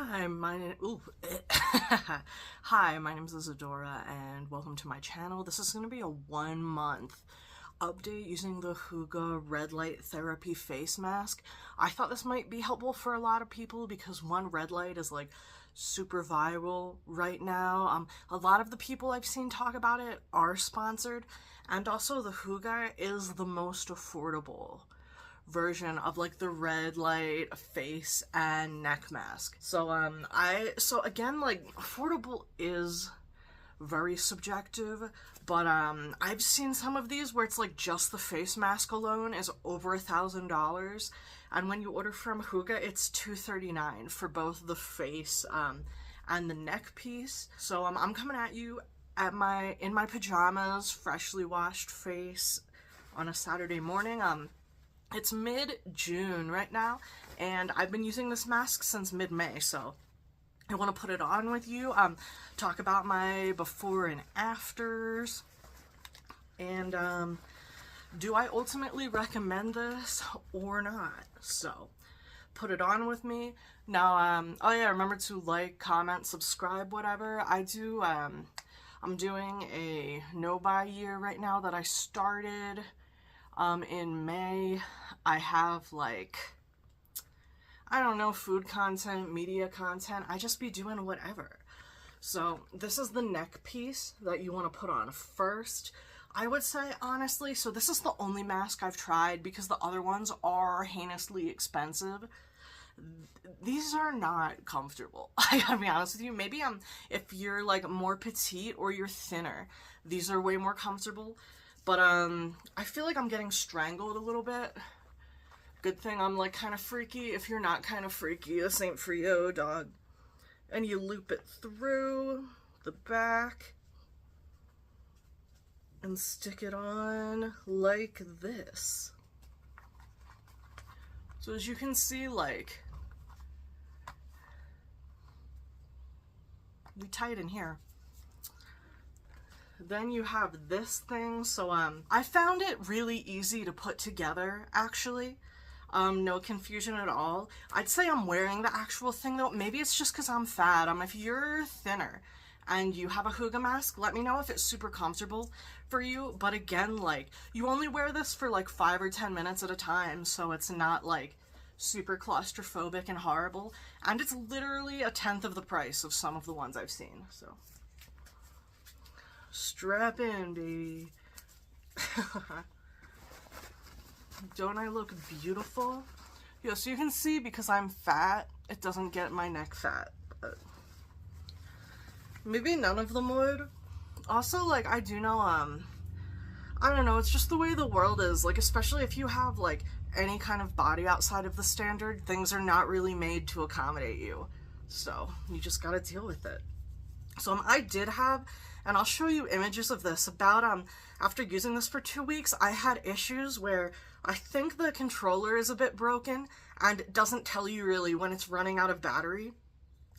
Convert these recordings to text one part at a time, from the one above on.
Hi, my name. Ooh. Hi, my name is Isadora, and welcome to my channel. This is going to be a 1-month update using the hooga red light therapy face mask. I thought this might be helpful for a lot of people because red light is like super viral right now. A lot of the people I've seen talk about it are sponsored, and also the hooga is the most affordable version of like the red light face and neck mask. So again, like, affordable is very subjective, but I've seen some of these where it's like just the face mask alone is over $1,000, and when you order from hooga it's $239 for both the face and the neck piece. So I'm coming at you in my pajamas, freshly washed face on a Saturday morning. It's mid-June right now, and I've been using this mask since mid-May, so I want to put it on with you, talk about my before and afters, and do I ultimately recommend this or not? So put it on with me. Now, oh yeah, remember to like, comment, subscribe, whatever. I'm doing a no-buy year right now that I started in May. I have, like, I don't know, food content, media content. I just be doing whatever. So this is the neck piece that you want to put on first, I would say, honestly. So this is the only mask I've tried because the other ones are heinously expensive. These are not comfortable. I gotta be honest with you. Maybe if you're like more petite or you're thinner, these are way more comfortable. But I feel like I'm getting strangled a little bit. Good thing I'm like kind of freaky. If you're not kind of freaky, this ain't for you, dog. And you loop it through the back and stick it on like this. So as you can see, like, we tie it in here. Then you have this thing. So I found it really easy to put together, actually. No confusion at all. I'd say I'm wearing the actual thing though. Maybe it's just because I'm fat. If you're thinner and you have a hooga mask, let me know if it's super comfortable for you. But again, like, you only wear this for like 5 or 10 minutes at a time, so it's not like super claustrophobic and horrible. And it's literally 1/10 of the price of some of the ones I've seen, so. Strap in, baby. Don't I look beautiful? Yeah, so you can see, because I'm fat, it doesn't get my neck fat. But maybe none of them would. Also, like, I do know, I don't know, it's just the way the world is. Like, especially if you have, like, any kind of body outside of the standard, things are not really made to accommodate you. So, you just gotta deal with it. So, I did have, and I'll show you images of this, about, after using this for 2 weeks, I had issues where I think the controller is a bit broken and it doesn't tell you really when it's running out of battery.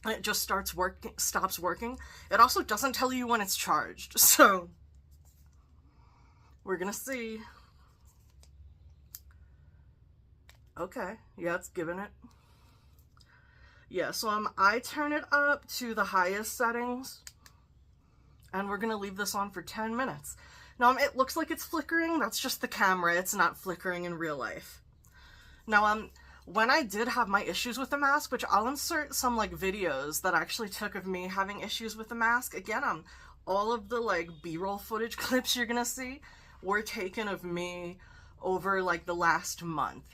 It just stops working. It also doesn't tell you when it's charged. So we're gonna see. Okay, yeah, it's giving it. Yeah, so I turn it up to the highest settings, and we're gonna leave this on for 10 minutes. Now, it looks like it's flickering. That's just the camera. It's not flickering in real life. Now, when I did have my issues with the mask, which I'll insert some, like, videos that I actually took of me having issues with the mask. Again, all of the, like, B-roll footage clips you're gonna see were taken of me over, like, the last month.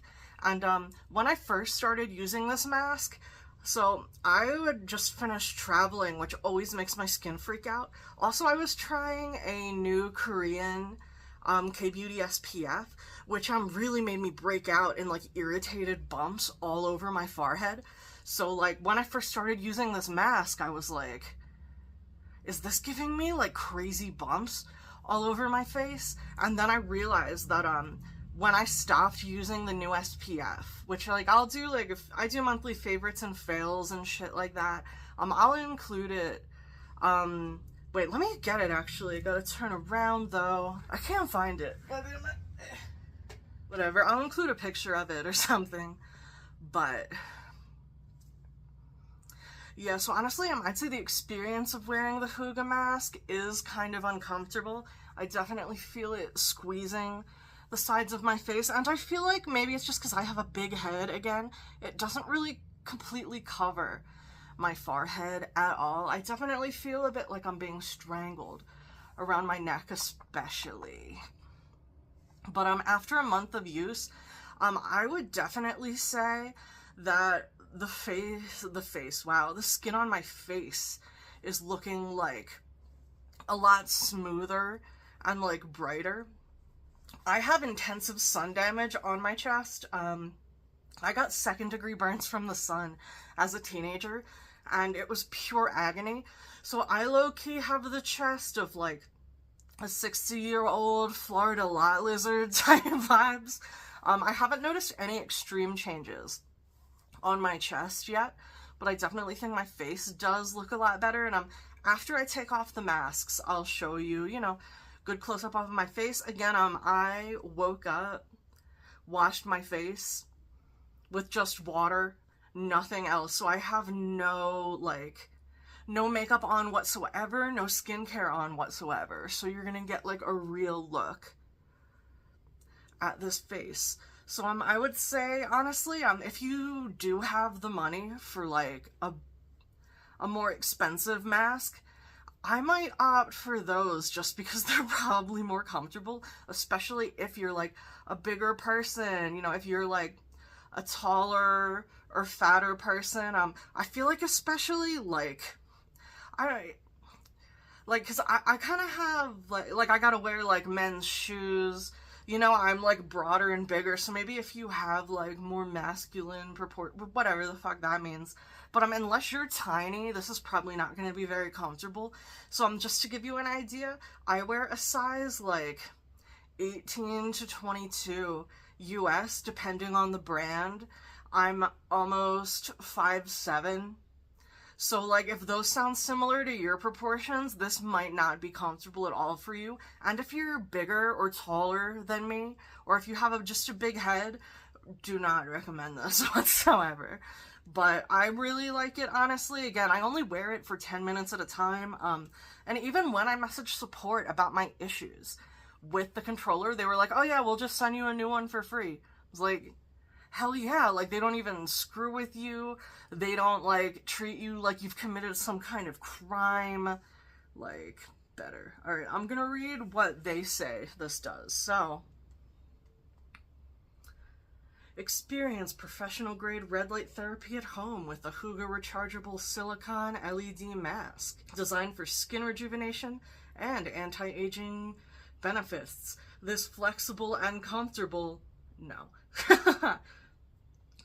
And, when I first started using this mask, so I would just finish traveling, which always makes my skin freak out. Also, I was trying a new Korean K-Beauty SPF, which really made me break out in, like, irritated bumps all over my forehead. So, like, when I first started using this mask, I was like, is this giving me, like, crazy bumps all over my face? And then I realized that when I stopped using the new SPF, which, like, I'll do, like, if I do monthly favorites and fails and shit like that, I'll include it. Wait, let me get it, actually. I gotta turn around, though. I can't find it. Whatever, I'll include a picture of it or something. But Yeah, so honestly, I'd say the experience of wearing the hooga mask is kind of uncomfortable. I definitely feel it squeezing the sides of my face, and I feel like maybe it's just because I have a big head again. It doesn't really completely cover my forehead at all. I definitely feel a bit like I'm being strangled around my neck especially. But after a month of use, I would definitely say that the skin on my face is looking like a lot smoother and like brighter. I have intensive sun damage on my chest. I got second-degree burns from the sun as a teenager, and it was pure agony. So I low-key have the chest of like a 60-year-old Florida lot lizard type vibes. I haven't noticed any extreme changes on my chest yet, but I definitely think my face does look a lot better. And after I take off the masks, I'll show you, good close-up of my face. Again, I woke up, washed my face with just water, nothing else. So I have no makeup on whatsoever, no skincare on whatsoever. So you're gonna get like a real look at this face. So I would say, honestly, if you do have the money for like a more expensive mask, I might opt for those just because they're probably more comfortable, especially if you're like a bigger person, if you're like a taller or fatter person. I feel like especially because I kind of have like I gotta wear like men's shoes, I'm like broader and bigger, so maybe if you have like more masculine whatever the fuck that means. But unless you're tiny, this is probably not going to be very comfortable. So just to give you an idea, I wear a size like 18 to 22 US, depending on the brand. I'm almost 5'7". So like if those sound similar to your proportions, this might not be comfortable at all for you. And if you're bigger or taller than me, or if you have just a big head, do not recommend this whatsoever. But I really like it, honestly. Again, I only wear it for 10 minutes at a time. And even when I messaged support about my issues with the controller, they were like, oh yeah, we'll just send you a new one for free. I was like, hell yeah, like they don't even screw with you. They don't like treat you like you've committed some kind of crime. Like, better. Alright, I'm gonna read what they say this does. So, experience professional-grade red light therapy at home with a hooga rechargeable silicone LED mask designed for skin rejuvenation and anti-aging benefits. This flexible and comfortable,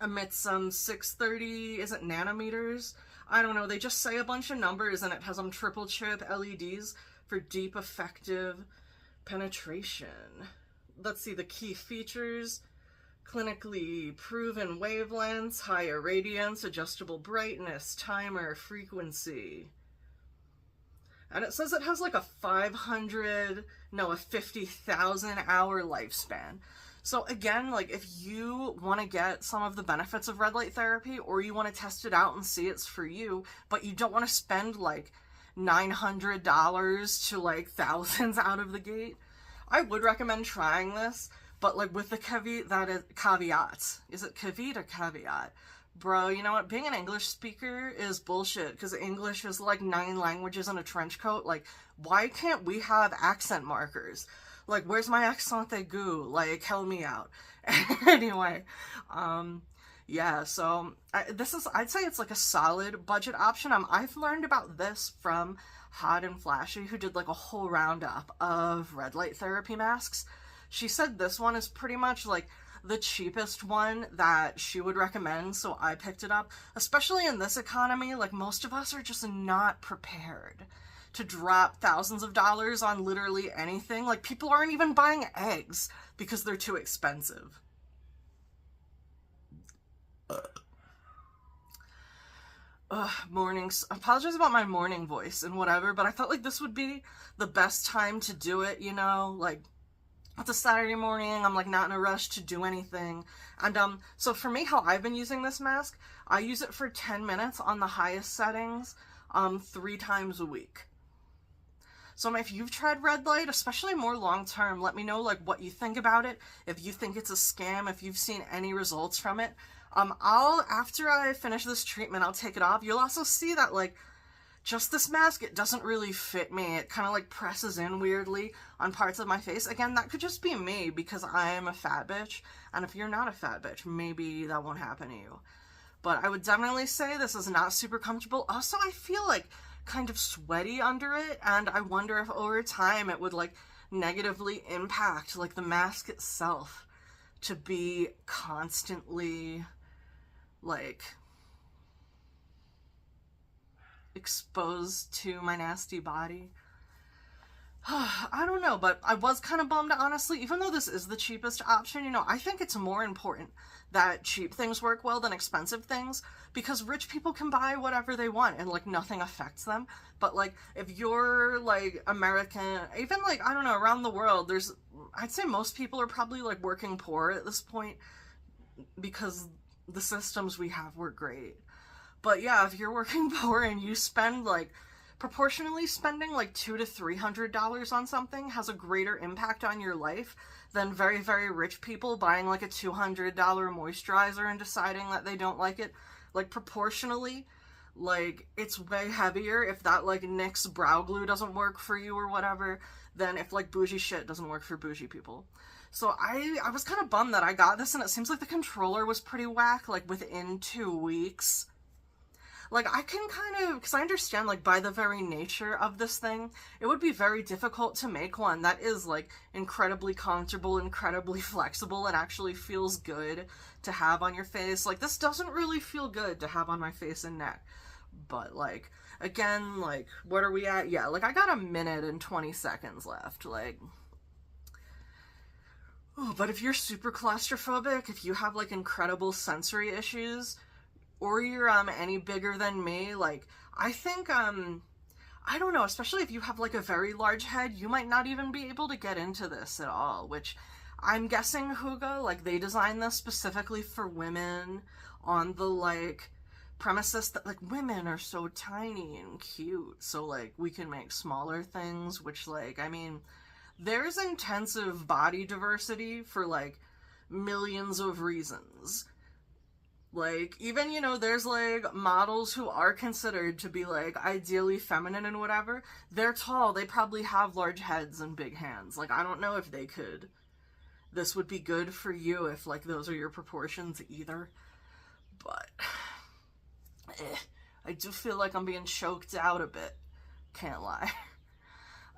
emits some 630, is it nanometers? I don't know, they just say a bunch of numbers and it has some triple chip LEDs for deep effective penetration. Let's see the key features. Clinically proven wavelengths, higher radiance, adjustable brightness, timer, frequency. And it says it has like a 50,000 hour lifespan. So again, like if you want to get some of the benefits of red light therapy, or you want to test it out and see it's for you, but you don't want to spend like $900 to like thousands out of the gate, I would recommend trying this. But like with the caveat. Is it caveat or caveat? Bro, you know what? Being an English speaker is bullshit, because English is like 9 languages in a trench coat. Like, why can't we have accent markers? Like, where's my accent aigu? Like, help me out. Anyway, yeah, so I'd say it's like a solid budget option. I've learned about this from Hot and Flashy, who did like a whole roundup of red light therapy masks. She said this one is pretty much like the cheapest one that she would recommend, so I picked it up. Especially in this economy, like most of us are just not prepared to drop thousands of dollars on literally anything. Like people aren't even buying eggs because they're too expensive. Mornings. Apologize about my morning voice and whatever, but I felt like this would be the best time to do it, like it's a Saturday morning, I'm like not in a rush to do anything. And so for me, how I've been using this mask, I use it for 10 minutes on the highest settings, 3 times a week. So if you've tried red light, especially more long term, let me know like what you think about it. If you think it's a scam, if you've seen any results from it. After I finish this treatment, I'll take it off. You'll also see that like just this mask, it doesn't really fit me. It kind of like presses in weirdly on parts of my face. Again, that could just be me because I am a fat bitch. And if you're not a fat bitch, maybe that won't happen to you. But I would definitely say this is not super comfortable. Also, I feel like kind of sweaty under it, and I wonder if over time it would like negatively impact like the mask itself to be constantly like exposed to my nasty body. I don't know, but I was kind of bummed, honestly, even though this is the cheapest option. You know, I think it's more important that cheap things work well than expensive things, because rich people can buy whatever they want and like nothing affects them. But like if you're like American, even like, I don't know, around the world, I'd say most people are probably like working poor at this point because the systems we have were great. But yeah, if you're working poor and you spend like, proportionally spending like $200 to $300 on something has a greater impact on your life than very, very rich people buying like a $200 moisturizer and deciding that they don't like it. Like proportionally, like it's way heavier if that like NYX brow glue doesn't work for you or whatever than if like bougie shit doesn't work for bougie people. So I was kind of bummed that I got this, and it seems like the controller was pretty whack like within 2 weeks. Like, I can kind of, because I understand, like, by the very nature of this thing, it would be very difficult to make one that is, like, incredibly comfortable, incredibly flexible, and actually feels good to have on your face. Like, this doesn't really feel good to have on my face and neck. But, like, again, like, what are we at? Yeah, like, I got 1 minute and 20 seconds left, like... Oh, but if you're super claustrophobic, if you have, like, incredible sensory issues... or you're any bigger than me, like, I think, I don't know, especially if you have, like, a very large head, you might not even be able to get into this at all, which I'm guessing hooga, like, they designed this specifically for women on the, like, premises that, like, women are so tiny and cute, so, like, we can make smaller things, which, like, I mean, there's intensive body diversity for, like, millions of reasons. Like, even, you know, there's, like, models who are considered to be, like, ideally feminine and whatever. They're tall. They probably have large heads and big hands. Like, I don't know if they could. This would be good for you if, like, those are your proportions either. But, I do feel like I'm being choked out a bit. Can't lie.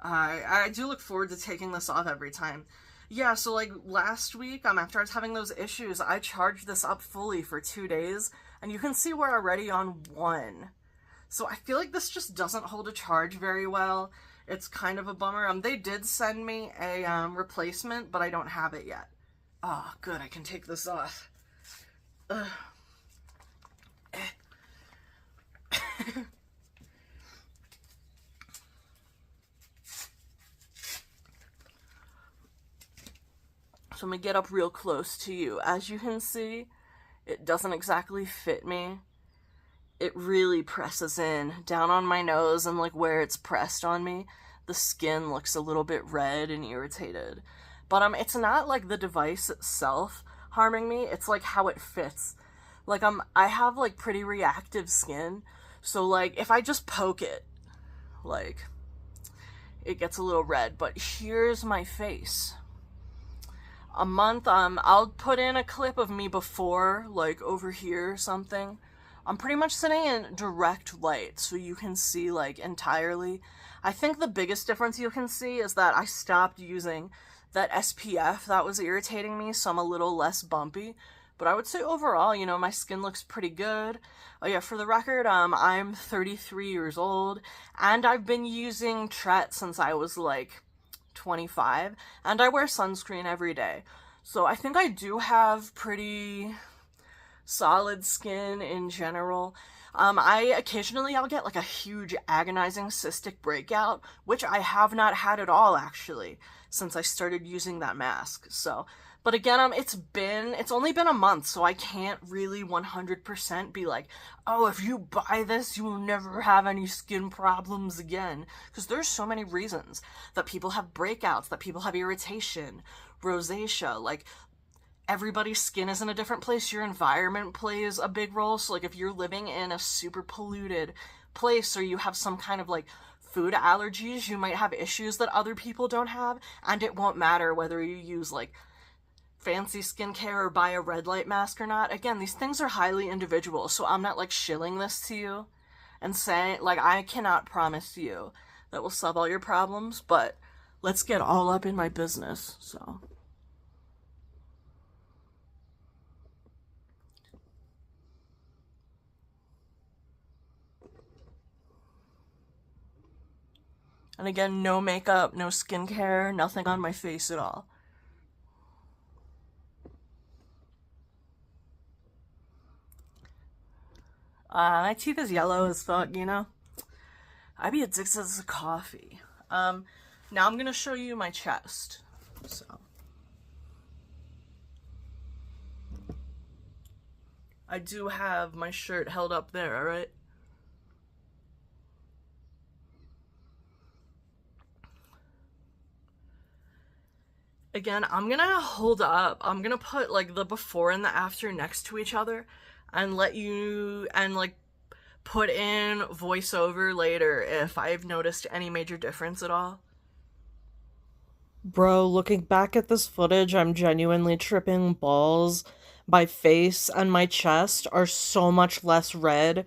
I do look forward to taking this off every time. Yeah, so like last week, after I was having those issues, I charged this up fully for 2 days, and you can see we're already on 1. So I feel like this just doesn't hold a charge very well. It's kind of a bummer. They did send me a replacement, but I don't have it yet. Oh, good, I can take this off. So I'm gonna get up real close to you. As you can see, it doesn't exactly fit me. It really presses in down on my nose, and like where it's pressed on me, the skin looks a little bit red and irritated. But it's not like the device itself harming me, it's like how it fits. Like I have like pretty reactive skin, so like if I just poke it, like it gets a little red. But here's my face. A month, I'll put in a clip of me before, like over here or something. I'm pretty much sitting in direct light, so you can see, like, entirely. I think the biggest difference you can see is that I stopped using that SPF that was irritating me, so I'm a little less bumpy. But I would say overall, you know, my skin looks pretty good. Oh yeah, for the record, I'm 33 years old, and I've been using Tret since I was, like, 25, and I wear sunscreen every day. So I think I do have pretty solid skin in general. I'll get like a huge agonizing cystic breakout, which I have not had at all actually since I started using that mask. So, but again, it's only been a month, so I can't really 100% be like, oh, if you buy this, you will never have any skin problems again. Because there's so many reasons that people have breakouts, that people have irritation, rosacea, like, everybody's skin is in a different place. Your environment plays a big role. So, like, if you're living in a super polluted place or you have some kind of, like, food allergies, you might have issues that other people don't have, and it won't matter whether you use, like, fancy skincare or buy a red light mask or not. Again, these things are highly individual, so I'm not, like, shilling this to you and saying, like, I cannot promise you that will solve all your problems, but let's get all up in my business, so... And again, no makeup, no skincare, nothing on my face at all. My teeth is yellow as fuck, you know? I be addicted to coffee. Now I'm gonna show you my chest. So. I do have my shirt held up there, alright? Again, I'm gonna put like the before and the after next to each other and like put in voiceover later if I've noticed any major difference at all. Bro, looking back at this footage, I'm genuinely tripping balls. My face and my chest are so much less red.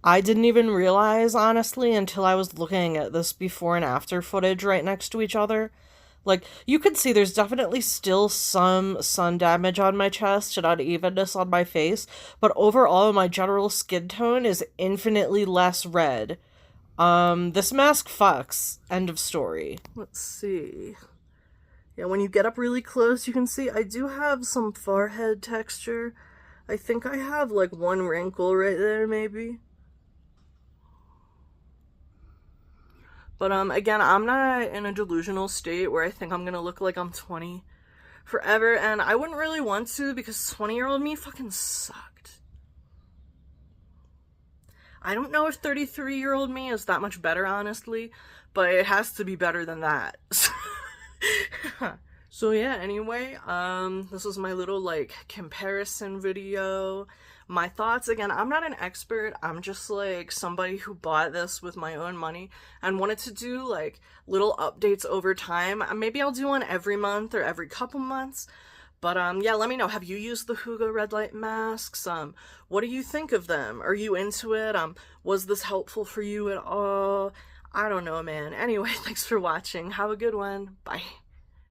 I didn't even realize, honestly, until I was looking at this before and after footage right next to each other. Like, you can see there's definitely still some sun damage on my chest and unevenness on my face, but overall my general skin tone is infinitely less red. This mask fucks. End of story. Let's see. Yeah, when you get up really close, you can see I do have some forehead texture. I think I have, like, one wrinkle right there, maybe. But, again, I'm not in a delusional state where I think I'm gonna look like I'm 20 forever, and I wouldn't really want to because 20-year-old me fucking sucked. I don't know if 33-year-old me is that much better, honestly, but it has to be better than that. So yeah, anyway, this was my little, like, comparison video. My thoughts, again, I'm not an expert, I'm just, like, somebody who bought this with my own money and wanted to do, like, little updates over time. Maybe I'll do one every month or every couple months, but, yeah, let me know, have you used the hooga red light masks? What do you think of them? Are you into it? Was this helpful for you at all? I don't know, man. Anyway, thanks for watching. Have a good one. Bye.